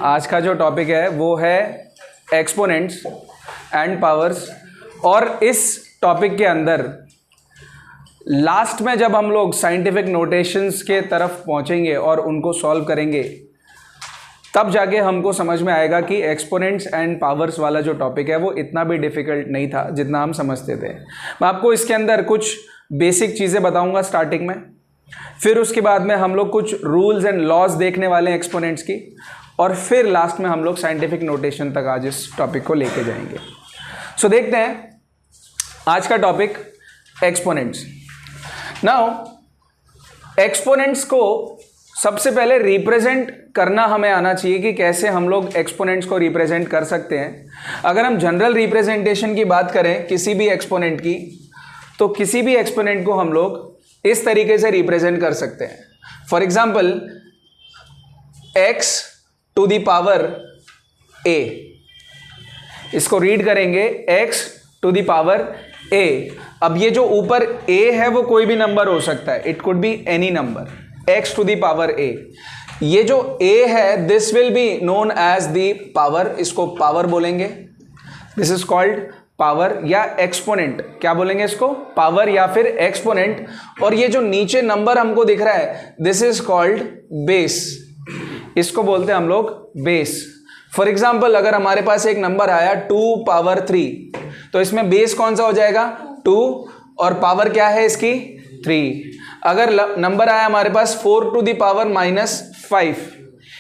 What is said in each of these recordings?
आज का जो टॉपिक है वो है एक्सपोनेंट्स एंड पावर्स। और इस टॉपिक के अंदर लास्ट में जब हम लोग साइंटिफिक नोटेशंस के तरफ पहुंचेंगे और उनको सॉल्व करेंगे, तब जाके हमको समझ में आएगा कि एक्सपोनेंट्स एंड पावर्स वाला जो टॉपिक है वो इतना भी डिफ़िकल्ट नहीं था जितना हम समझते थे। मैं आपको इसके अंदर कुछ बेसिक चीज़ें बताऊंगा स्टार्टिंग में, फिर उसके बाद में हम लोग कुछ रूल्स एंड लॉज देखने वाले हैं एक्सपोनेंट्स की, और फिर लास्ट में हम लोग साइंटिफिक नोटेशन तक आज इस टॉपिक को लेके जाएंगे। सो देखते हैं आज का टॉपिक एक्सपोनेंट्स। नाउ एक्सपोनेंट्स को सबसे पहले रिप्रेजेंट करना हमें आना चाहिए कि कैसे हम लोग एक्सपोनेंट्स को रिप्रेजेंट कर सकते हैं। अगर हम जनरल रिप्रेजेंटेशन की बात करें किसी भी एक्सपोनेंट की, तो किसी भी एक्सपोनेंट को हम लोग इस तरीके से रिप्रेजेंट कर सकते हैं। For example x to the power a, इसको रीड करेंगे x to the power a। अब ये जो ऊपर a है वो कोई भी नंबर हो सकता है, it could be any number, x to the power a। ये जो a है this will be known as the power, इसको पावर बोलेंगे, दिस इज कॉल्ड पावर या एक्सपोनेंट। क्या बोलेंगे इसको? पावर या फिर एक्सपोनेंट। और ये जो नीचे नंबर हमको दिख रहा है दिस इज कॉल्ड बेस, इसको बोलते हैं हम लोग बेस। फॉर एग्जाम्पल अगर हमारे पास एक नंबर आया 2 पावर 3, तो इसमें बेस कौन सा हो जाएगा? 2, और पावर क्या है इसकी? 3। अगर नंबर आया हमारे पास 4 टू द पावर -5,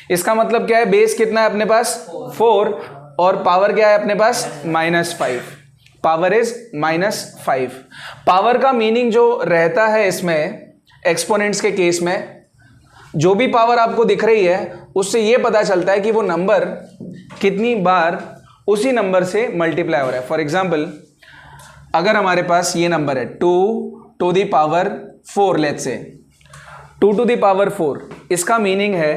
इसका मतलब क्या है? बेस कितना है अपने पास? 4, और पावर क्या है अपने पास? -5। Power is -5। पावर का मीनिंग जो रहता है इसमें एक्सपोनेंट्स के केस में, जो भी पावर आपको दिख रही है उससे ये पता चलता है कि वो नंबर कितनी बार उसी नंबर से मल्टीप्लाई हो रहा है। फॉर एग्जाम्पल अगर हमारे पास ये नंबर है 2 to the power 4, let's say 2 to the power 4, इसका मीनिंग है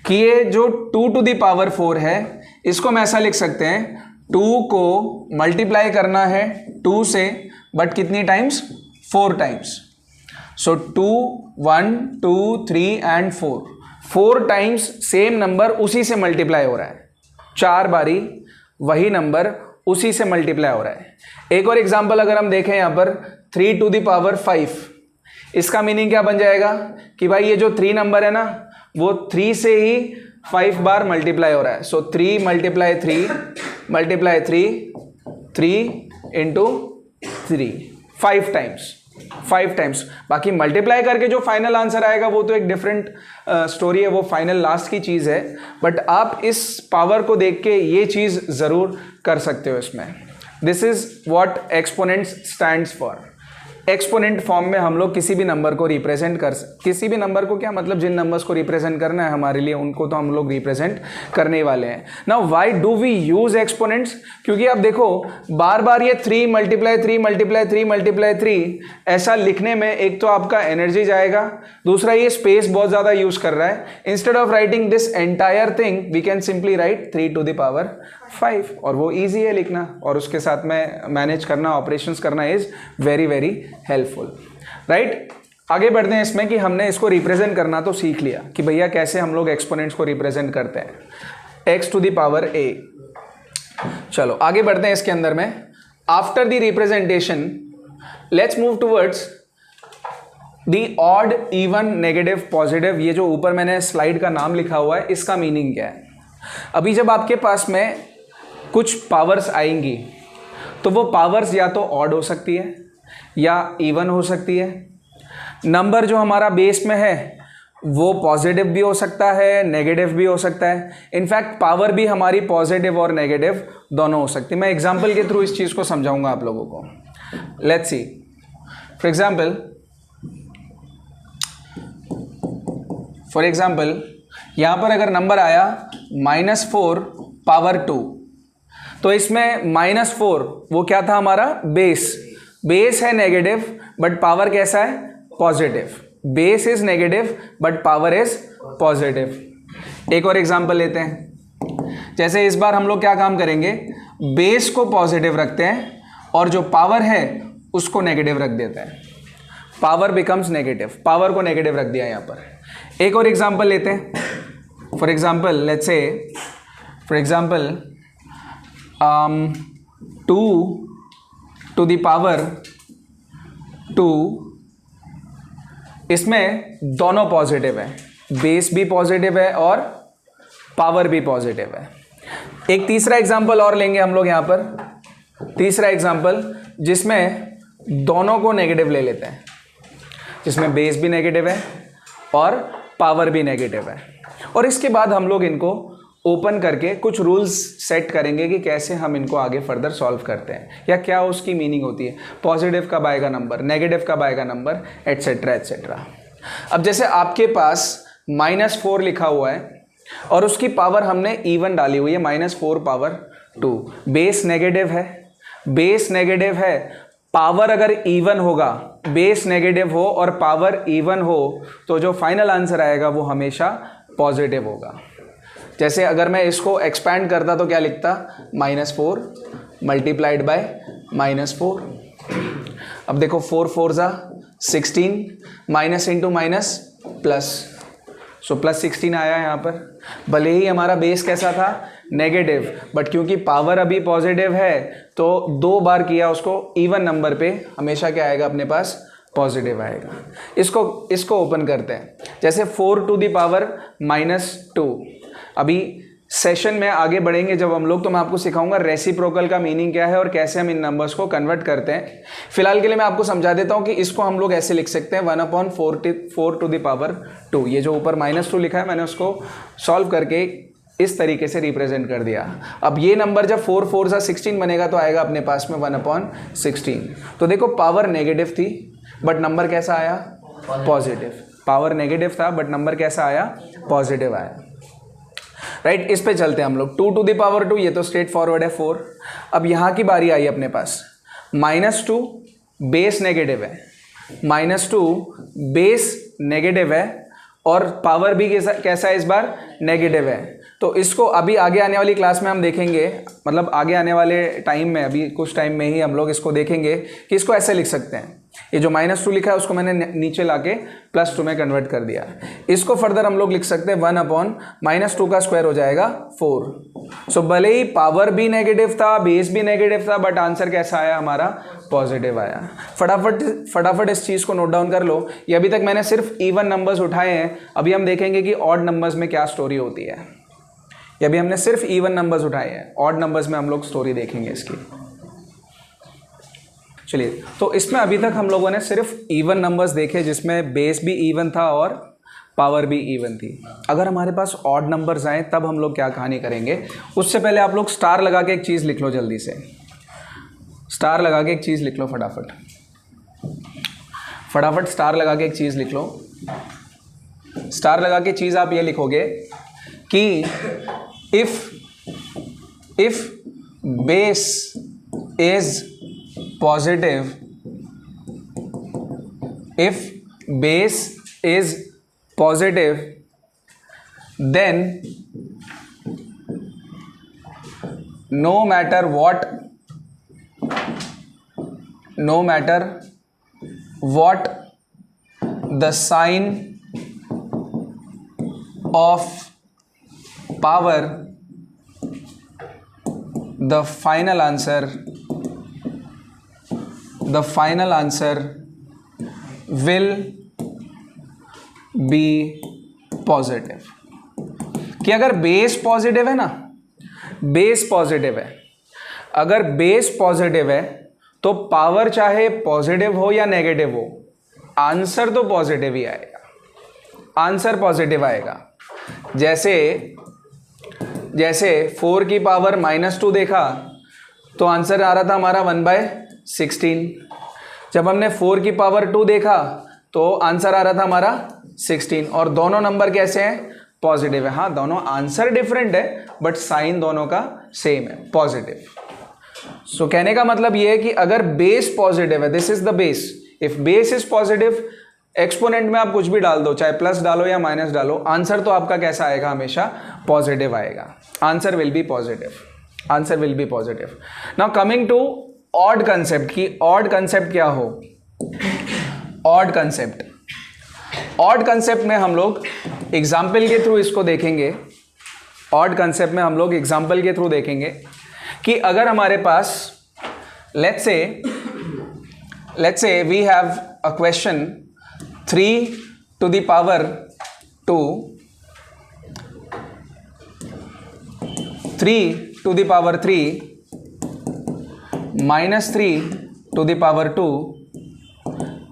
कि ये जो 2 टू द पावर 4 है इसको हम ऐसा लिख सकते हैं 2 को मल्टीप्लाई करना है 2 से, बट कितनी times? 4 times. So 2, 1, 2, 3 and 4 times same number उसी से मल्टीप्लाई हो रहा है, 4 बारी वही नंबर उसी से मल्टीप्लाई हो रहा है। एक और एग्जांपल अगर हम देखें यहाँ पर 3 टू द पावर 5, इसका मीनिंग क्या बन जाएगा कि भाई ये जो 3 नंबर है ना वो 3 से ही 5 बार मल्टीप्लाई हो रहा है। सो 3 मल्टीप्लाई 3 इंटू 3, 5 टाइम्स। बाकी मल्टीप्लाई करके जो फाइनल आंसर आएगा वो तो एक डिफरेंट स्टोरी है, वो फाइनल लास्ट की चीज़ है, बट आप इस पावर को देख के ये चीज़ ज़रूर कर सकते हो इसमें। This is what exponents stands for. Exponent form में हम लोग किसी भी नंबर को रिप्रेजेंट कर किसी भी नंबर को क्या मतलब, जिन नंबर्स को रिप्रेजेंट करना है हमारे लिए उनको तो हम लोग रिप्रेजेंट करने वाले हैं। Now why do we use exponents? क्योंकि आप देखो बार बार ये 3 मल्टीप्लाई 3 ऐसा लिखने में एक तो आपका एनर्जी जाएगा, दूसरा ये स्पेस बहुत ज़्यादा यूज कर रहा है। Instead of writing this entire thing we can simply write 3 to the power 5, और वो ईजी है लिखना, और उसके साथ में मैनेज करना, ऑपरेशंस करना is very very helpful, right. आगे बढ़ते हैं इसमें कि हमने इसको रिप्रेजेंट करना तो सीख लिया कि भैया कैसे हम लोग एक्सपोनेंट्स को रिप्रेजेंट करते हैं, x to the power a। चलो आगे बढ़ते हैं इसके अंदर में। After the representation let's move towards the odd, even, negative, positive. ये जो ऊपर मैंने स्लाइड का नाम लिखा हुआ है इसका मीनिंग क्या है? अभी जब आपके पास में कुछ पावर्स आएंगी तो वो पावर्स या तो ऑड हो सकती है या इवन हो सकती है। नंबर जो हमारा बेस में है वो पॉजिटिव भी हो सकता है, नेगेटिव भी हो सकता है। इनफैक्ट पावर भी हमारी पॉजिटिव और नेगेटिव दोनों हो सकती है। मैं एग्जांपल के थ्रू इस चीज़ को समझाऊंगा आप लोगों को। लेट्स सी, फॉर एग्जाम्पल यहाँ पर अगर नंबर आया -4 पावर 2, तो इसमें -4 वो क्या था हमारा? बेस है नेगेटिव बट पावर कैसा है? Positive. Base is negative but power is positive. एक और एग्जांपल लेते हैं। जैसे इस बार हम लोग क्या काम करेंगे, बेस को पॉजिटिव रखते हैं और जो पावर है उसको नेगेटिव रख देते हैं। पावर बिकम्स नेगेटिव, पावर को नेगेटिव रख दिया यहाँ पर। एक और एग्जांपल लेते हैं। For example let's say for example 2 to the power 2, इसमें दोनों पॉजिटिव है, बेस भी पॉजिटिव है और पावर भी पॉजिटिव है। एक तीसरा एग्जाम्पल और लेंगे हम लोग यहाँ पर, तीसरा एग्जाम्पल जिसमें दोनों को नेगेटिव ले लेते हैं, जिसमें बेस भी नेगेटिव है और पावर भी नेगेटिव है। और इसके बाद हम लोग इनको ओपन करके कुछ रूल्स सेट करेंगे कि कैसे हम इनको आगे फर्दर सॉल्व करते हैं या क्या उसकी मीनिंग होती है, पॉजिटिव कब आएगा नंबर, नेगेटिव कब आएगा नंबर, एट्सेट्रा एट्सेट्रा। अब जैसे आपके पास -4 लिखा हुआ है और उसकी पावर हमने इवन डाली हुई है, -4 पावर 2, बेस नेगेटिव है, बेस नेगेटिव है, पावर अगर इवन होगा, बेस नेगेटिव हो और पावर इवन हो तो जो फाइनल आंसर आएगा वो हमेशा पॉजिटिव होगा। जैसे अगर मैं इसको एक्सपैंड करता तो क्या लिखता, -4 मल्टीप्लाइड बाय -4। अब देखो 4 4 जा 16, माइनस इंटू माइनस प्लस, सो +16 आया यहाँ पर। भले ही हमारा बेस कैसा था, नेगेटिव, बट क्योंकि पावर अभी पॉजिटिव है तो 2 बार किया उसको इवन नंबर पे, हमेशा क्या आएगा अपने पास, पॉजिटिव आएगा। इसको ओपन करते हैं। जैसे 4 to the power -2, अभी सेशन में आगे बढ़ेंगे जब हम लोग तो मैं आपको सिखाऊंगा रेसिप्रोकल का मीनिंग क्या है और कैसे हम इन नंबर्स को कन्वर्ट करते हैं। फिलहाल के लिए मैं आपको समझा देता हूं कि इसको हम लोग ऐसे लिख सकते हैं 1/4 to the power 2। ये जो ऊपर -2 लिखा है मैंने उसको सॉल्व करके इस तरीके से रिप्रेजेंट कर दिया। अब ये नंबर जब 4 4 जा 16 बनेगा तो आएगा अपने पास में 1/16। तो देखो पावर नेगेटिव थी बट नंबर कैसा आया, पॉजिटिव। पावर नेगेटिव था बट नंबर कैसा आया, पॉजिटिव आया। राइट, इस पे चलते हैं हम लोग। 2 to the power 2, ये तो स्ट्रेट फॉरवर्ड है 4। अब यहाँ की बारी आई अपने पास, -2 बेस नेगेटिव है, -2 बेस नेगेटिव है और पावर भी कैसा है इस बार, नेगेटिव है। तो इसको अभी आगे आने वाली क्लास में हम देखेंगे, मतलब आगे आने वाले टाइम में, अभी कुछ टाइम में ही हम लोग इसको देखेंगे कि इसको ऐसे लिख सकते हैं। ये जो -2 लिखा है उसको मैंने नीचे लाके +2 में कन्वर्ट कर दिया। इसको फर्दर हम लोग लिख सकते हैं 1/-2 का स्क्वायर हो जाएगा 4। सो भले ही पावर भी नेगेटिव था, बेस भी नेगेटिव था, बट आंसर कैसा आया हमारा, पॉजिटिव आया। फटाफट इस चीज़ को नोट डाउन कर लो। ये अभी तक मैंने सिर्फ इवन नंबर्स उठाए हैं, अभी हम देखेंगे कि ऑड नंबर्स में क्या स्टोरी होती है। ये अभी हमने सिर्फ इवन नंबर्स उठाए हैं, ऑड नंबर्स में हम लोग स्टोरी देखेंगे इसकी। चलिए, तो इसमें अभी तक हम लोगों ने सिर्फ इवन नंबर्स देखे जिसमें बेस भी इवन था और पावर भी इवन थी। अगर हमारे पास ऑड नंबर्स आए तब हम लोग क्या कहानी करेंगे, उससे पहले आप लोग स्टार लगा के एक चीज़ लिख लो, जल्दी से स्टार लगा के एक चीज़ लिख लो, फटाफट स्टार लगा के एक चीज़ लिख लो। स्टार लगा के चीज़ आप ये लिखोगे कि if base is positive, if base is positive, then no matter what the sign of power, the final answer will be positive। कि अगर बेस पॉजिटिव है ना, बेस पॉजिटिव है, अगर बेस पॉजिटिव है तो पावर चाहे पॉजिटिव हो या नेगेटिव हो, आंसर तो पॉजिटिव ही आएगा, आंसर पॉजिटिव आएगा। जैसे 4 की पावर -2 देखा तो आंसर आ रहा था हमारा 1/16। जब हमने 4 की पावर 2 देखा तो आंसर आ रहा था हमारा 16। और दोनों नंबर कैसे हैं, पॉजिटिव है। हाँ, दोनों आंसर डिफरेंट है बट साइन दोनों का सेम है, पॉजिटिव। सो कहने का मतलब ये है कि अगर बेस पॉजिटिव है, this is the base, if base is positive, exponent में आप कुछ भी डाल दो, चाहे प्लस डालो या माइनस डालो, आंसर तो आपका कैसा आएगा, हमेशा पॉजिटिव आएगा। Answer will be positive, answer will be positive. Now coming to odd concept, की ऑड कंसेप्ट क्या हो, ऑड कंसेप्ट। ऑड कंसेप्ट में हम लोग एग्जाम्पल के थ्रू इसको देखेंगे ऑड कंसेप्ट में हम लोग एग्जाम्पल के थ्रू देखेंगे कि अगर हमारे पास let's say we have a question 3 to the power 2, 3 to the power 3 minus 3 to the power 2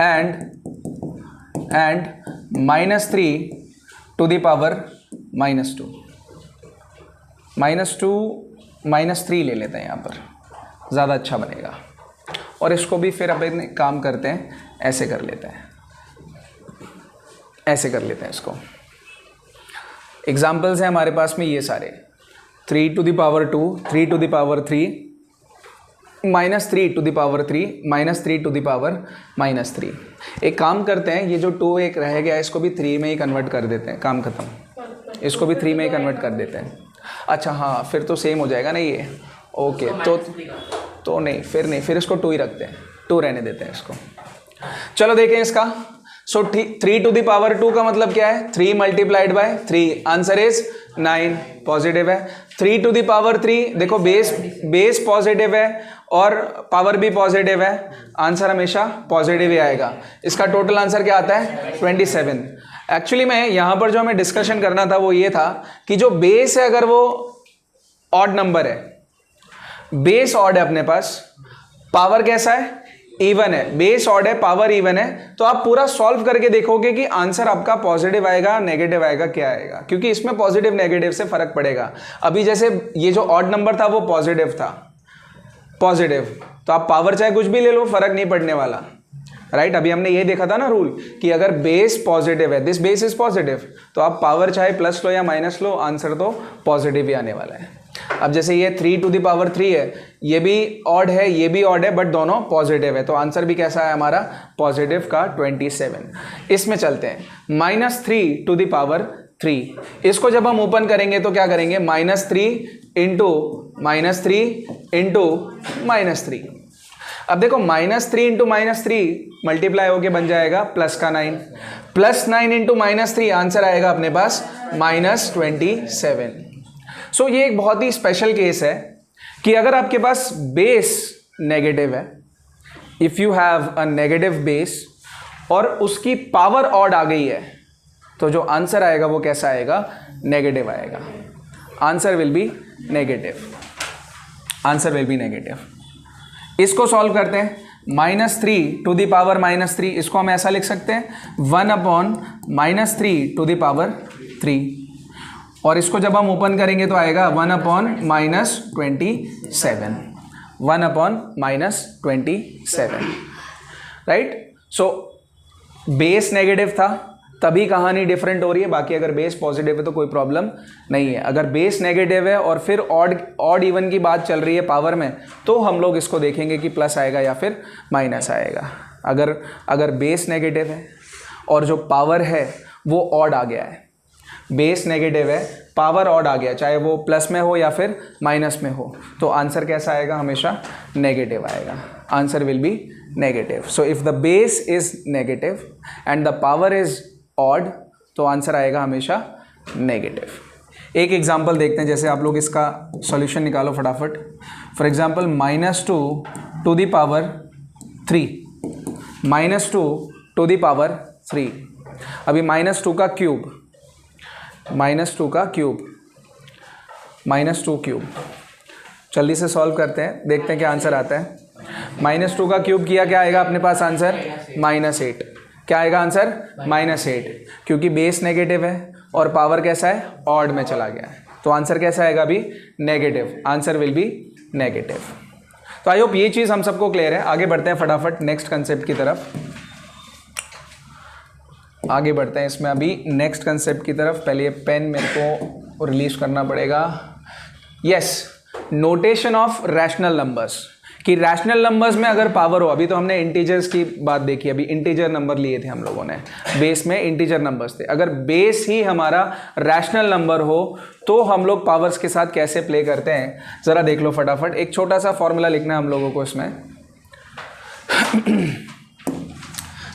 and minus 3 to the power minus 2 minus 3 ले लेते हैं यहाँ पर, ज़्यादा अच्छा बनेगा। और इसको भी फिर अपन काम करते हैं, ऐसे कर लेते हैं, ऐसे कर लेते हैं इसको। एग्जाम्पल्स हैं हमारे पास में ये सारे, 3 to the power 2, 3 to the power 3, minus 3 to the power 3, minus 3 to the power minus 3। एक काम करते हैं, ये जो 2 एक रह गया इसको भी 3 में ही कन्वर्ट कर देते हैं, काम खत्म। इसको भी 3 में ही कन्वर्ट कर देते हैं। अच्छा हाँ, फिर तो सेम हो जाएगा ना ये, ओके। तो नहीं, फिर इसको 2 ही रखते हैं, 2 रहने देते हैं इसको। चलो देखें इसका। सो 3 to the power 2 का मतलब क्या है, 3 multiplied by 3, answer is 9, positive है। 3 to the power 3, देखो बेस पॉजिटिव है और पावर भी पॉजिटिव है, आंसर हमेशा पॉजिटिव ही आएगा। इसका टोटल आंसर क्या आता है, 27। एक्चुअली में यहाँ पर जो हमें डिस्कशन करना था वो ये था कि जो बेस है अगर वो ऑड नंबर है, बेस ऑड है अपने पास, पावर कैसा है, इवन है। बेस ऑड है, पावर इवन है, तो आप पूरा सॉल्व करके देखोगे कि आंसर आपका पॉजिटिव आएगा, नेगेटिव आएगा, क्या आएगा, क्योंकि इसमें पॉजिटिव नेगेटिव से फर्क पड़ेगा। अभी जैसे ये जो ऑड नंबर था वो पॉजिटिव था, पॉजिटिव, तो आप पावर चाहे कुछ भी ले लो, फर्क नहीं पड़ने वाला, राइट। अभी हमने ये देखा था ना रूल कि अगर बेस पॉजिटिव है, दिस बेस इज पॉजिटिव, तो आप पावर चाहे प्लस लो या माइनस लो, आंसर तो पॉजिटिव ही आने वाला है। अब जैसे ये 3 to the power 3 है, ये भी ऑड है, ये भी ऑड है, बट दोनों पॉजिटिव है, तो आंसर भी कैसा है हमारा, पॉजिटिव का 27। इसमें चलते हैं, -3 to the power 3, इसको जब हम ओपन करेंगे तो क्या करेंगे, -3 इंटू -3 अब देखो -3 इंटू -3 मल्टीप्लाई होके बन जाएगा प्लस का 9, +9 इंटू -3 आंसर आएगा अपने पास -27। सो ये एक बहुत ही स्पेशल केस है कि अगर आपके पास बेस नेगेटिव है, if you have a negative base और उसकी पावर ऑड आ गई है, तो जो आंसर आएगा वो कैसा आएगा, नेगेटिव आएगा। Answer will B negative, answer will B negative. इसको सॉल्व करते हैं, -3 to the power -3, इसको हम ऐसा लिख सकते हैं 1/-3 to the power 3, और इसको जब हम ओपन करेंगे तो आएगा 1/-27, 1/-27, राइट। सो बेस नेगेटिव था तभी कहानी डिफरेंट हो रही है, बाकी अगर बेस पॉजिटिव है तो कोई प्रॉब्लम नहीं है। अगर बेस नेगेटिव है और फिर ऑड इवन की बात चल रही है पावर में, तो हम लोग इसको देखेंगे कि प्लस आएगा या फिर माइनस आएगा। अगर बेस नेगेटिव है और जो पावर है वो ऑड आ गया है, बेस नेगेटिव है, पावर ऑड आ गया, चाहे वो प्लस में हो या फिर माइनस में हो, तो आंसर कैसा आएगा, हमेशा नेगेटिव आएगा। Answer will B negative. So if the base is negative and the power is odd, तो आंसर आएगा हमेशा नेगेटिव। एक एग्जांपल देखते हैं, जैसे आप लोग इसका सॉल्यूशन निकालो फटाफट। For example -2 to the power 3, -2 to the power 3। अभी -2 का क्यूब, -2 क्यूब, जल्दी से सॉल्व करते हैं, देखते हैं क्या आंसर आता है। -2 का क्यूब किया, क्या आएगा अपने पास आंसर, -8। क्या आएगा आंसर, -8, क्योंकि बेस नेगेटिव है और पावर कैसा है, ऑड में चला गया है, तो आंसर कैसा आएगा अभी, negative. Answer will B negative. तो आई होप ये चीज़ हम सबको क्लियर है। आगे बढ़ते हैं फटाफट नेक्स्ट कंसेप्ट की तरफ, आगे बढ़ते हैं इसमें अभी नेक्स्ट कंसेप्ट की तरफ। पहले ये पेन मेरे को रिलीज करना पड़ेगा। Yes, notation of rational numbers, कि रैशनल नंबर्स में अगर पावर हो, अभी तो हमने इंटीजर्स की बात देखी, अभी इंटीजर नंबर लिए थे हम लोगों ने, बेस में इंटीजर नंबर्स थे। अगर बेस ही हमारा रैशनल नंबर हो तो हम लोग पावर्स के साथ कैसे प्ले करते हैं, ज़रा देख लो फटाफट। एक छोटा सा फॉर्मूला लिखना है हम लोगों को इसमें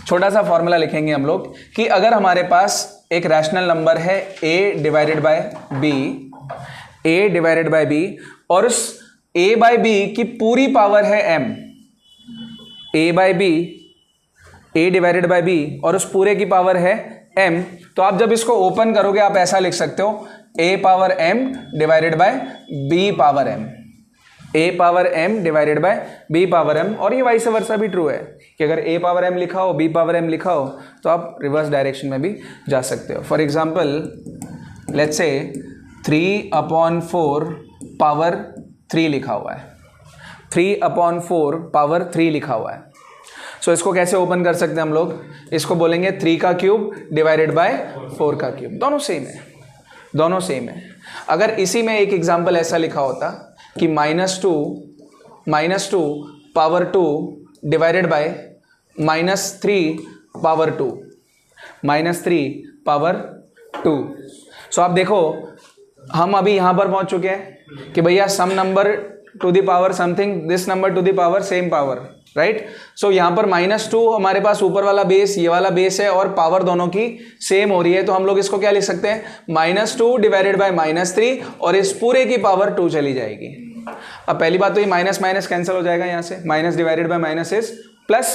छोटा सा फॉर्मूला लिखेंगे हम लोग कि अगर हमारे पास एक रैशनल नंबर है a divided by b a divided by b, और उस a बाय b की पूरी पावर है m, a by b, a divided by b और उस पूरे की पावर है m। तो आप जब इसको ओपन करोगे आप ऐसा लिख सकते हो a power m divided by b power m, a power m divided by b power m। और ये वाइस वर्सा भी ट्रू है कि अगर a पावर m लिखा हो b पावर m लिखा हो तो आप रिवर्स डायरेक्शन में भी जा सकते हो। For example let's say 3/4 power 3 लिखा हुआ है, 3/4 पावर 3 लिखा हुआ है। सो इसको कैसे ओपन कर सकते हैं हम लोग, इसको बोलेंगे 3 का क्यूब डिवाइडेड बाय 4 का क्यूब, दोनों सेम है, दोनों सेम है। अगर इसी में एक एग्जाम्पल ऐसा लिखा होता कि -2 power 2 divided by -3 power 2, -3 power 2। सो आप देखो हम अभी यहाँ पर पहुँच चुके हैं कि भैया some number to the power something, this number to the power same power, right. So यहाँ पर -2 हमारे पास ऊपर वाला बेस, ये वाला बेस है, और पावर दोनों की सेम हो रही है, तो हम लोग इसको क्या लिख सकते हैं, -2 डिवाइडेड बाय -3, और इस पूरे की पावर 2 चली जाएगी। अब पहली बात तो ये माइनस माइनस कैंसिल हो जाएगा, यहाँ से minus divided by minus is plus,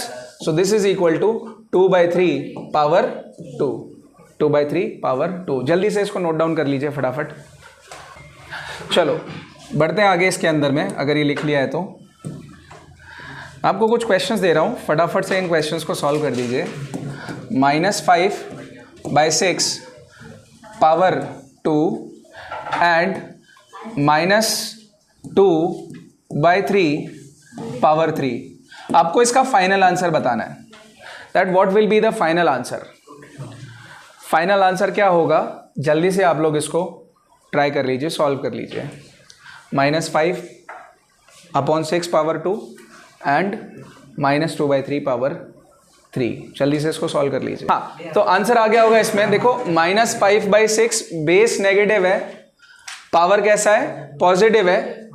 so this is equal to 2/3 power 2, 2/3 power 2। जल्दी से इसको नोट डाउन कर लीजिए फटाफट। चलो बढ़ते हैं आगे इसके अंदर में, अगर ये लिख लिया है तो आपको कुछ क्वेश्चंस दे रहा हूँ, फटाफट से इन क्वेश्चंस को सॉल्व कर दीजिए। -5/6 पावर 2 एंड -2/3 पावर 3। आपको इसका फाइनल आंसर बताना है, that what will be the final answer. Final answer क्या होगा, जल्दी से आप लोग इसको ट्राई कर लीजिए, सॉल्व कर लीजिए। -5/6 पावर 2 एंड -2/3 पावर 3, जल्दी से इसको सॉल्व कर लीजिए। हाँ, तो आंसर आ गया होगा इसमें। देखो -5/6 बेस नेगेटिव है, पावर कैसा है, पॉजिटिव है,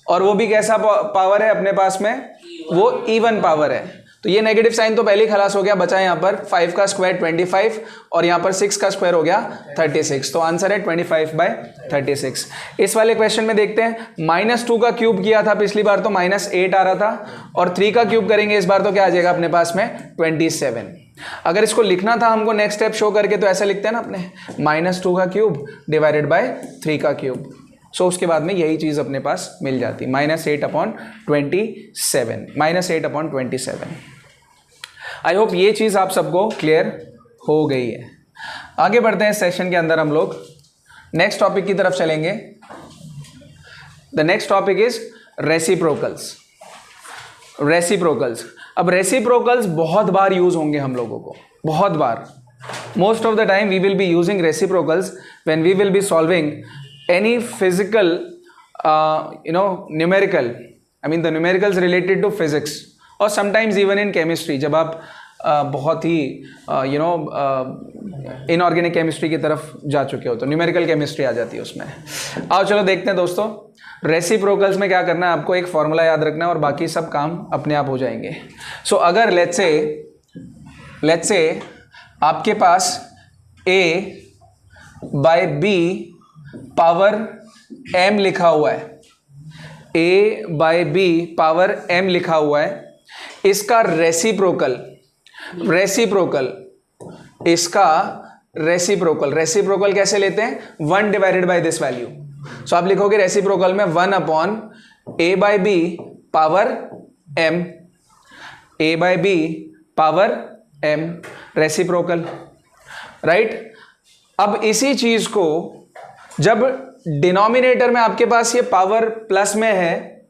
और वो भी कैसा पावर है अपने पास में, वो इवन पावर है। तो ये नेगेटिव साइन तो पहले ही खलास हो गया, बचा यहाँ पर 5 का स्क्वायर 25 और यहाँ पर 6 का स्क्वायर हो गया 36, तो आंसर है 25/36। इस वाले क्वेश्चन में देखते हैं, -2 का क्यूब किया था पिछली बार तो -8 आ रहा था, और 3 का क्यूब करेंगे इस बार तो क्या आ जाएगा अपने पास में 27। अगर इसको लिखना था हमको नेक्स्ट स्टेप शो करके तो ऐसा लिखते हैं ना अपने, -2 का क्यूब डिवाइडेड बाय 3 का क्यूब। सो उसके बाद में यही चीज़ अपने पास मिल जाती, -8/27, -8/27। आई होप ये चीज़ आप सबको क्लियर हो गई है। आगे बढ़ते हैं सेशन के अंदर, हम लोग नेक्स्ट टॉपिक की तरफ चलेंगे। The next topic is reciprocals. Reciprocals, अब रेसिप्रोकल्स बहुत बार यूज होंगे हम लोगों को, बहुत बार। Most of the time we will be using reciprocals when we will be solving any physical numerical, I mean the numericals related to physics, or sometimes even in chemistry, जब आप बहुत ही इनऑर्गेनिक केमिस्ट्री की तरफ जा चुके हो तो numerical chemistry आ जाती है उसमें। आओ चलो देखते हैं दोस्तों, रेसिप्रोकल्स में क्या करना है, आपको एक फॉर्मूला याद रखना है और बाकी सब काम अपने आप हो जाएंगे। सो अगर लेट्स से आपके पास a/b पावर m लिखा हुआ है, a/b पावर m लिखा हुआ है, इसका रेसिप्रोकल कैसे लेते हैं, 1 डिवाइडेड बाय दिस वैल्यू। सो आप लिखोगे रेसिप्रोकल में 1/a/b power m, a/b power m reciprocal, right. अब इसी चीज को जब डिनोमिनेटर में आपके पास ये पावर प्लस में है,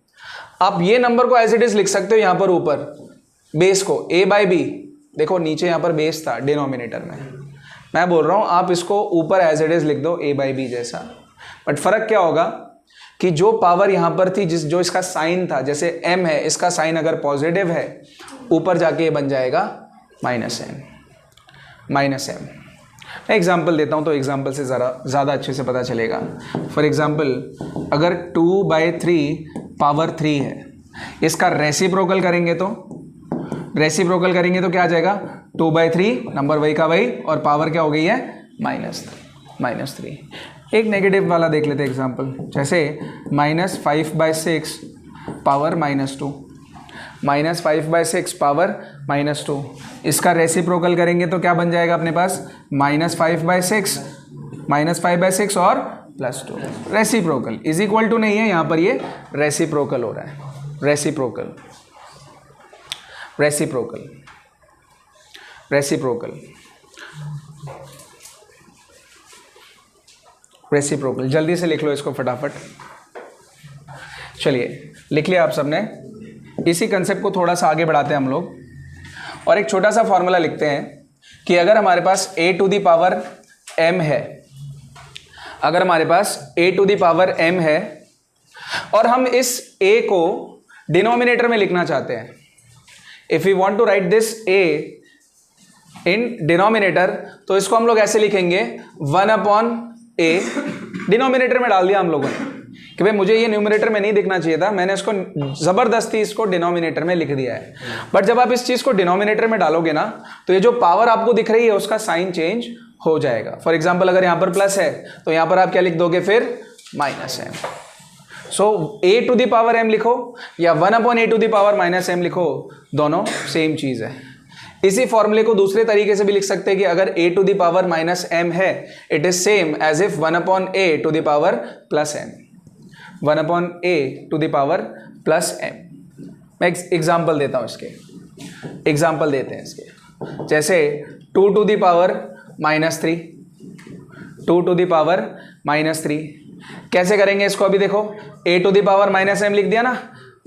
आप ये नंबर को एज इट इज लिख सकते हो यहां पर ऊपर बेस को a/b, देखो नीचे यहां पर बेस था डिनोमिनेटर में, मैं बोल रहा हूं आप इसको ऊपर एज इट इज लिख दो a/b जैसा। बट फर्क क्या होगा कि जो पावर यहां पर थी, जो इसका साइन था, जैसे m है, इसका साइन अगर पॉजिटिव है ऊपर जाके ये बन जाएगा -m। मैं एग्जाम्पल देता हूं तो एग्जाम्पल से ज़्यादा अच्छे से पता चलेगा। फॉर एग्जाम्पल अगर 2/3 पावर 3 है, इसका रेसिप्रोकल करेंगे तो क्या आ जाएगा, 2/3 नंबर वही का वही, और पावर क्या हो गई है -3। एक नेगेटिव वाला देख लेते हैं एग्जाम्पल, जैसे -5/6 पावर -2, -5/6 पावर -2, इसका रेसिप्रोकल करेंगे तो क्या बन जाएगा अपने पास, -5/6 और +2। रेसिप्रोकल इज इक्वल टू नहीं है यहाँ पर, ये रेसिप्रोकल हो रहा है, रेसिप्रोकल रेसिप्रोकल रेसिप्रोकल रेसिप्रोकल। जल्दी से लिख लो इसको फटाफट। चलिए लिख लिया आप सबने। इसी कंसेप्ट को थोड़ा सा आगे बढ़ाते हैं हम लोग और एक छोटा सा फॉर्मूला लिखते हैं कि अगर हमारे पास a⁻m है, अगर हमारे पास a⁻m है और हम इस a को डिनोमिनेटर में लिखना चाहते हैं, if you want to write this a in denominator, तो इसको हम लोग ऐसे लिखेंगे 1/a, डिनोमिनेटर में डाल दिया हम लोगों ने कि भाई मुझे ये न्यूमरेटर में नहीं दिखना चाहिए था, मैंने इसको जबरदस्ती इसको डिनोमिनेटर में लिख दिया है। बट जब आप इस चीज को डिनोमिनेटर में डालोगे ना, तो ये जो पावर आपको दिख रही है उसका साइन चेंज हो जाएगा। फॉर एग्जाम्पल अगर यहां पर प्लस है तो यहां पर आप क्या लिख दोगे फिर, -m। सो a⁻m लिखो या 1/a⁻m लिखो, दोनों सेम चीज है। इसी फॉर्मूले को दूसरे तरीके से भी लिख सकते हैं कि अगर a⁻m है, it is same as if 1/a⁻m, 1/a⁻m। मैं एग्जाम्पल देता हूं इसके, एग्जाम्पल देते हैं इसके, जैसे 2⁻−3, 2⁻−3 कैसे करेंगे इसको, अभी देखो a⁻−m लिख दिया ना,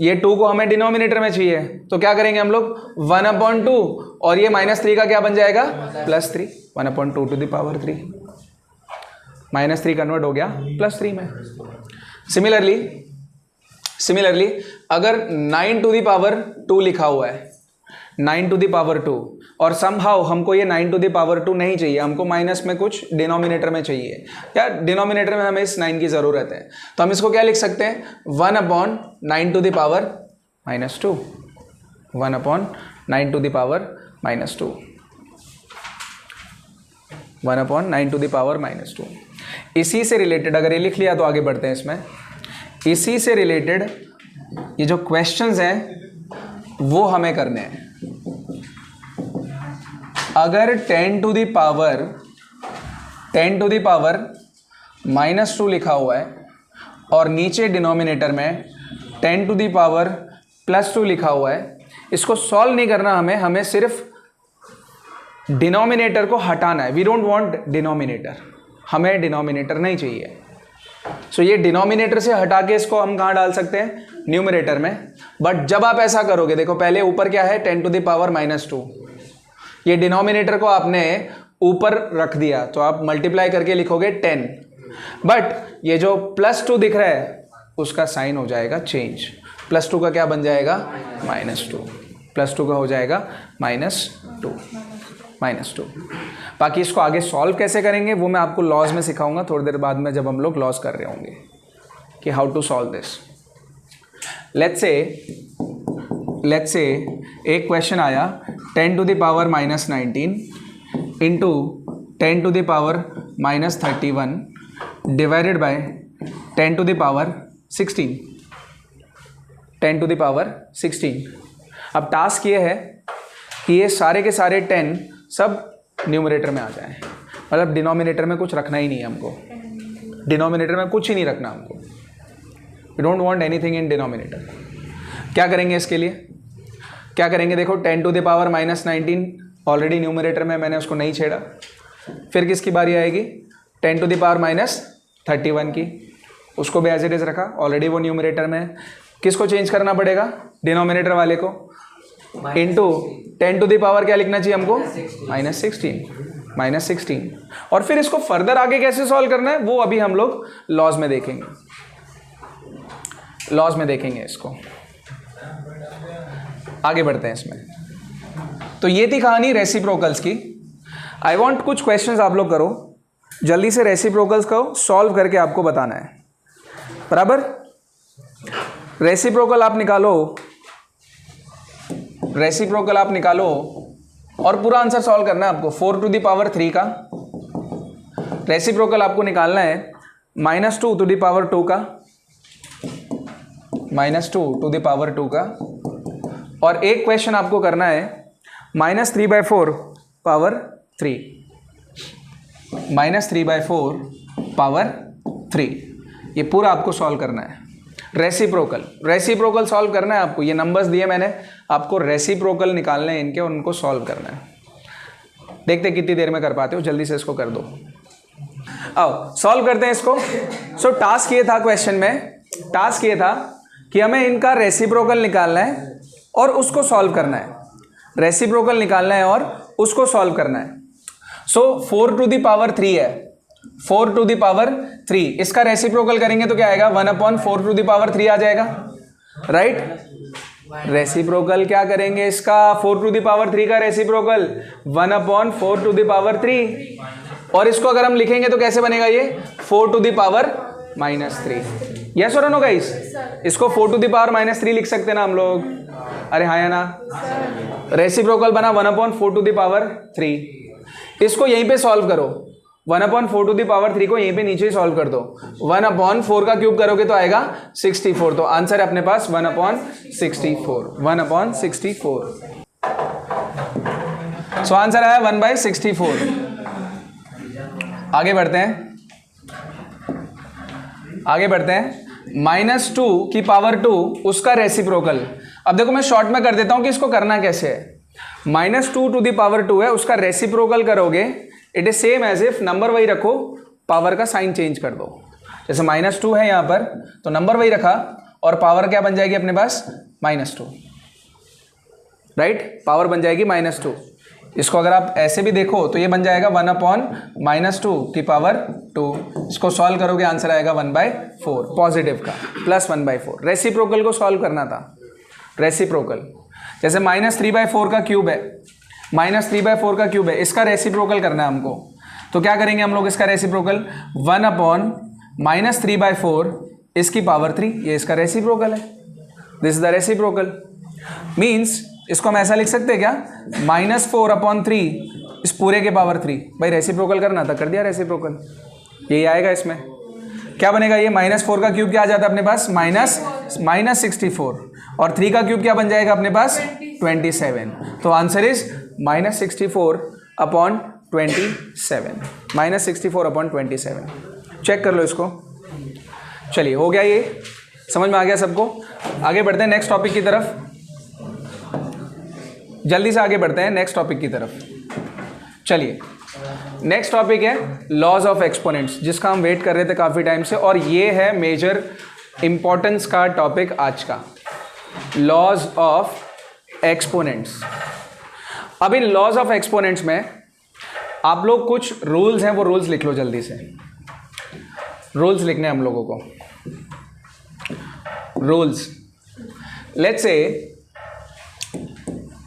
ये 2 को हमें डिनोमिनेटर में चाहिए, तो क्या करेंगे हम लोग 1/2 और ये -3 का क्या बन जाएगा, +3, 1/2⁻3, -3 कन्वर्ट हो गया +3 में। सिमिलरली अगर 9⁻2 लिखा हुआ है, 9⁻2, और समहाउ हमको ये 9⁻2 नहीं चाहिए, हमको माइनस में कुछ डिनोमिनेटर में चाहिए, या डिनोमिनेटर में हमें इस 9 की ज़रूरत है, तो हम इसको क्या लिख सकते हैं, 1/9⁻2, 1/9⁻2, 1/9⁻2। इसी से रिलेटेड अगर ये लिख लिया तो आगे बढ़ते हैं इसमें। इसी से रिलेटेड ये जो क्वेश्चंस हैं वो हमें करने हैं। अगर 10 टू द पावर -2 लिखा हुआ है और नीचे डिनोमिनेटर में 10 टू द पावर +2 लिखा हुआ है, इसको सॉल्व नहीं करना हमें सिर्फ डिनोमिनेटर को हटाना है। वी डोंट वांट डिनोमिनेटर, हमें डिनोमिनेटर नहीं चाहिए। सो ये डिनोमिनेटर से हटा के इसको हम कहाँ डाल सकते हैं, न्यूमरेटर में। बट जब आप ऐसा करोगे, देखो पहले ऊपर क्या है, 10 टू द पावर -2, ये डिनोमिनेटर को आपने ऊपर रख दिया तो आप मल्टीप्लाई करके लिखोगे 10, बट ये जो +2 दिख रहा है उसका साइन हो जाएगा चेंज, +2 का क्या बन जाएगा, -2, +2 का हो जाएगा -2। बाकी इसको आगे सॉल्व कैसे करेंगे वो मैं आपको लॉज में सिखाऊंगा थोड़ी देर बाद में, जब हम लोग लॉज कर रहे होंगे कि how to solve this. Let's say एक क्वेश्चन आया 10 to the power -19 into 10 to the power -31 divided by 10 to the power 16, 10 to the power 16। अब टास्क ये है कि ये सारे के सारे 10 सब न्यूमरेटर में आ जाए, मतलब डिनोमिनेटर में कुछ रखना ही नहीं है हमको, डिनोमिनेटर में कुछ ही नहीं रखना हमको, we don't want anything in denominator. क्या करेंगे इसके लिए, क्या करेंगे, देखो 10 to the power -19 already numerator में, मैंने उसको नहीं छेड़ा। फिर किसकी बारी आएगी, 10 टू द पावर -31 की, उसको भी एज इट इज रखा, ऑलरेडी वो न्यूमरेटर में है। किसको चेंज करना पड़ेगा, डिनोमिनेटर वाले को, इंटू 10 टू द पावर क्या लिखना चाहिए हमको, -16। और फिर इसको फर्दर आगे कैसे सॉल्व करना है वो अभी हम लोग लॉज में देखेंगे, लॉज में देखेंगे इसको। आगे बढ़ते हैं इसमें। तो ये थी कहानी रेसिप्रोकल्स की। आई वांट कुछ क्वेश्चंस आप लोग करो, जल्दी से रेसिप्रोकल्स को सॉल्व करके आपको बताना है, बराबर। रेसिप्रोकल आप निकालो और पूरा आंसर सॉल्व करना है आपको। 4 टू द पावर 3 का रेसिप्रोकल आपको निकालना है -2 टू द पावर 2 का, -2 टू द पावर 2 का, और एक क्वेश्चन आपको करना है -3/4 पावर 3, -3/4 पावर 3, ये पूरा आपको सॉल्व करना है। रेसिप्रोकल सॉल्व करना है आपको, ये नंबर्स दिए मैंने, आपको रेसिप्रोकल निकालने हैं इनके, उनको सॉल्व करना है। देखते कितनी देर में कर पाते हो, जल्दी से इसको कर दो। आओ सॉल्व करते हैं इसको। सो टास्क ये था, क्वेश्चन में टास्क ये था कि हमें इनका रेसिप्रोकल निकालना है और उसको सॉल्व करना है। रेसिप्रोकल निकालना है और उसको सॉल्व करना है। सो 4 टू द पावर 3 है, 4 टू द पावर 3, इसका रेसिप्रोकल करेंगे तो क्या आएगा, 1/4 टू द पावर 3 आ जाएगा, राइट। रेसिप्रोकल क्या करेंगे इसका, 4 टू द पावर 3 का रेसिप्रोकल 1/4 टू द पावर 3, और इसको अगर हम लिखेंगे तो कैसे बनेगा ये, 4 टू द पावर -3। यस और नो गाइस, इसको 4 टू द पावर -3 लिख सकते हैं ना हम लोग, अरे हाँ या ना। रेसिप्रोकल बना 1/4 टू द पावर 3, इसको यहीं पे सॉल्व करो, 1/4 टू द पावर 3 को यहीं पे नीचे ही सॉल्व कर दो। 1/4 का क्यूब करोगे तो आएगा 64, तो आंसर है अपने पास 1/64, 1/64। सो आंसर आया 1/64। आगे बढ़ते हैं, आगे बढ़ते हैं। -2 की पावर 2 उसका रेसिप्रोकल। अब देखो मैं शॉर्ट में कर देता हूं कि इसको करना कैसे है। -2 टू द पावर 2 है, उसका रेसिप्रोकल करोगे, it is same as if number वही रखो, पावर का साइन चेंज कर दो। जैसे -2 है यहां पर, तो नंबर वही रखा और पावर क्या बन जाएगी अपने पास, -2, राइट। पावर बन जाएगी -2। इसको अगर आप ऐसे भी देखो तो ये बन जाएगा 1/-2 की पावर 2। इसको सॉल्व करोगे आंसर आएगा 1/4, पॉजिटिव का, प्लस 1/4। रेसिप्रोकल को सॉल्व करना था, रेसिप्रोकल। जैसे -3/4 का क्यूब है, -3/4 का क्यूब है, इसका रेसिप्रोकल करना है हमको, तो क्या करेंगे हम लोग इसका रेसिप्रोकल, 1/-3/4 इसकी पावर 3, ये इसका रेसिप्रोकल है। This is the reciprocal. Means इसको हम ऐसा लिख सकते हैं क्या, -4/3 इस पूरे के पावर 3। भाई रेसिप्रोकल करना था, कर दिया रेसिप्रोकल, यही आएगा इसमें। क्या बनेगा ये, -4 का क्यूब क्या आ जाता है अपने पास, -64, और 3 का क्यूब क्या बन जाएगा अपने पास, 27। तो आंसर इज -64/27, -64/27। चेक कर लो इसको। चलिए हो गया, ये समझ में आ गया सबको। आगे बढ़ते हैं नेक्स्ट टॉपिक की तरफ, जल्दी से आगे बढ़ते हैं नेक्स्ट टॉपिक की तरफ। चलिए नेक्स्ट टॉपिक है लॉज ऑफ एक्सपोनेंट्स, जिसका हम वेट कर रहे थे काफ़ी टाइम से, और ये है मेजर इंपॉर्टेंस का टॉपिक आज का, लॉज ऑफ एक्सपोनेंट्स। अब इन लॉज ऑफ एक्सपोनेंट्स में आप लोग कुछ रूल्स हैं, वो रूल्स लिख लो जल्दी से। रूल्स लिखने हैं हम लोगों को, रूल्स।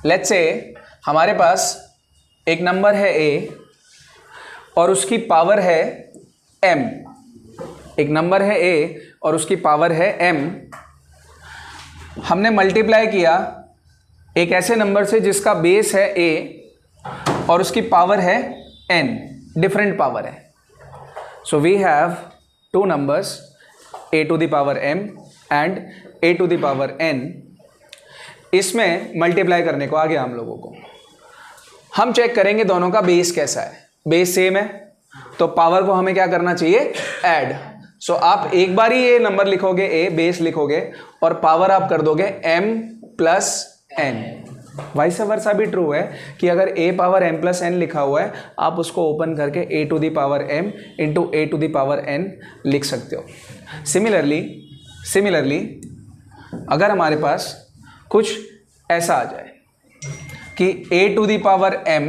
लेट्स से हमारे पास एक नंबर है a और उसकी पावर है m। एक नंबर है a और उसकी पावर है m। हमने मल्टीप्लाई किया एक ऐसे नंबर से जिसका बेस है a और उसकी पावर है n, डिफरेंट पावर है। So we have two numbers, a to the power m and a to the power n। इसमें मल्टीप्लाई करने को आ गया हम लोगों को। हम चेक करेंगे दोनों का बेस कैसा है। बेस सेम है तो पावर को हमें क्या करना चाहिए, ऐड। सो आप एक बार ही ये नंबर लिखोगे a, बेस लिखोगे, और पावर आप कर दोगे m + n। वाइस वर्सा भी ट्रू है कि अगर a पावर m + n लिखा हुआ है, आप उसको ओपन करके a to the power m into a to the power n लिख सकते हो। सिमिलरली अगर हमारे पास कुछ ऐसा आ जाए कि a to the power m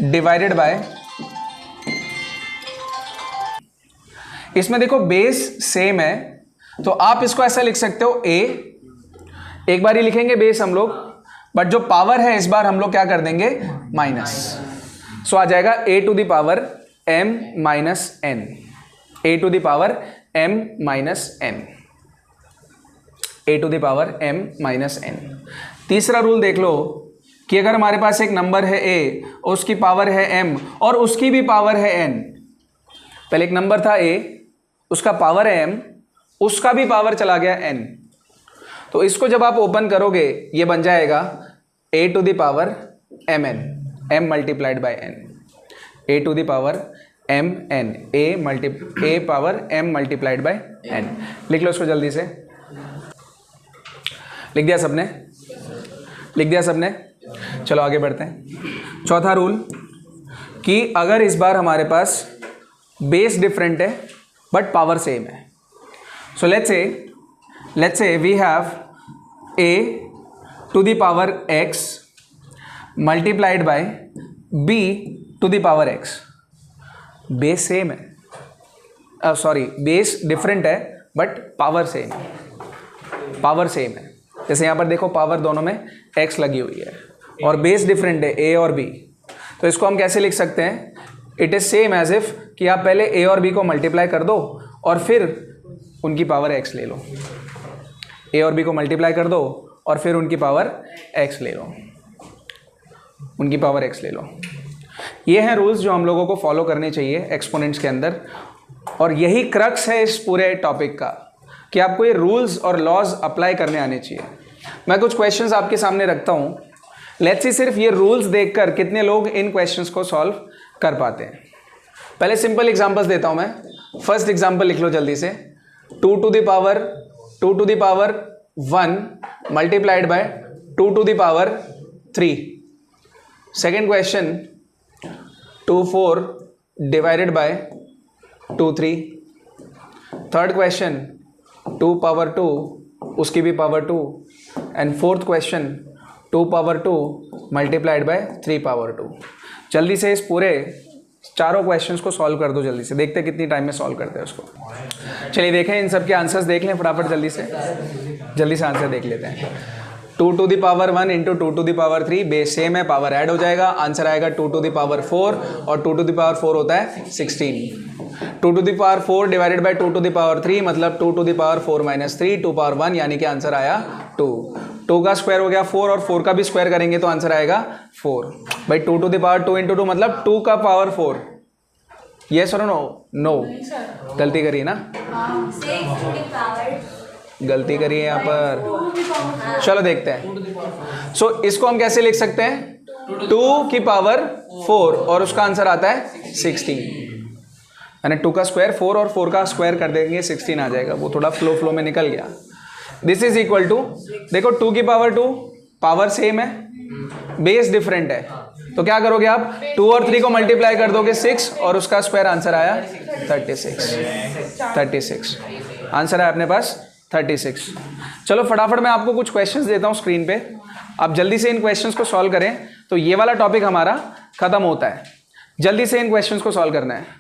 divided by, इसमें देखो बेस सेम है तो आप इसको ऐसा लिख सकते हो a, एक बार ही लिखेंगे बेस हम लोग, बट जो पावर है इस बार हम लोग क्या कर देंगे, माइनस। सो आ जाएगा a to the power m minus n, a to the power m minus n, a to the power m minus n। तीसरा रूल देख लो कि अगर हमारे पास एक नंबर है a और उसकी पावर है m और उसकी भी पावर है n। पहले एक नंबर था a उसका पावर है m, उसका भी पावर चला गया n। तो इसको जब आप ओपन करोगे ये बन जाएगा a to the power mn, m multiplied by n, a to the power mn, a power m multiplied by n। लिख लो इसको जल्दी से। लिख दिया सबने? लिख दिया सबने? चलो आगे बढ़ते हैं। चौथा रूल कि अगर इस बार हमारे पास बेस डिफरेंट है बट पावर सेम है। So let's say we have a to the power x multiplied by b to the power x। Base same है, सॉरी बेस डिफरेंट है बट पावर सेम है, पावर सेम है। जैसे यहाँ पर देखो पावर दोनों में x लगी हुई है और बेस डिफरेंट है a और b। तो इसको हम कैसे लिख सकते हैं? It is same as if कि आप पहले a और b को मल्टीप्लाई कर दो और फिर उनकी पावर x ले लो। a और b को मल्टीप्लाई कर दो और फिर उनकी पावर x ले लो, उनकी पावर x ले लो। ये हैं रूल्स जो हम लोगों को फॉलो करने चाहिए एक्सपोनेंट्स के अंदर, और यही क्रक्स है इस पूरे टॉपिक का कि आपको ये रूल्स और लॉज अप्लाई करने आने चाहिए। मैं कुछ क्वेश्चंस आपके सामने रखता हूँ, लेट्स सी सिर्फ ये रूल्स देखकर कितने लोग इन क्वेश्चंस को सॉल्व कर पाते हैं। पहले सिंपल एग्जांपल्स देता हूँ मैं। फर्स्ट एग्जांपल लिख लो जल्दी से। 2 to the power 1 multiplied by 2 to the power 3। Second question 2 4 divided by 2 3। Third question 2 power 2 उसकी भी power 2। And fourth question 2 power 2 multiplied by 3 power 2। जल्दी से इस पूरे चारों क्वेश्चंस को सॉल्व कर दो जल्दी से, देखते हैं कितनी टाइम में सॉल्व करते हैं उसको। चलिए देखें, इन सब के आंसर्स देख लें फटाफट, जल्दी से आंसर देख लेते हैं। 2 to the power 1 into 2 to the power 3, base same है, पावर ऐड हो जाएगा, आंसर आएगा 2 टू द पावर 4 और 2 टू द पावर 4 होता है 16। 2 to the power 4 divided by 2 to the power 3 मतलब 2 to the power 4 minus 3, 2 power 1 यानी कि आंसर आया 2। 2 का स्क्वायर हो गया 4 और 4 का भी स्क्वायर करेंगे तो आंसर आएगा 4। भाई 2 टू द पावर 2 इंटू 2 मतलब 2 का पावर 4। यस और नो? नो, गलती करिए ना, गलती करिए यहाँ पर। चलो देखते हैं। सो इसको हम कैसे लिख सकते हैं? 2 की पावर 4 और उसका आंसर आता है 16। यानी 2 का स्क्वायर 4 और 4 का स्क्वायर कर देंगे 16 आ जाएगा। वो थोड़ा फ्लो में निकल गया। दिस इज इक्वल टू, देखो 2 की पावर 2 पावर सेम है, बेस डिफरेंट है, तो क्या करोगे आप? 2 और 3 को मल्टीप्लाई कर दोगे 6 और उसका स्क्वायर आंसर आया 36। आंसर है अपने पास 36। चलो फटाफट मैं आपको कुछ क्वेश्चंस देता हूं स्क्रीन पे, आप जल्दी से इन क्वेश्चंस को सॉल्व करें तो ये वाला टॉपिक हमारा खत्म होता है। जल्दी से इन क्वेश्चंस को सॉल्व करना है।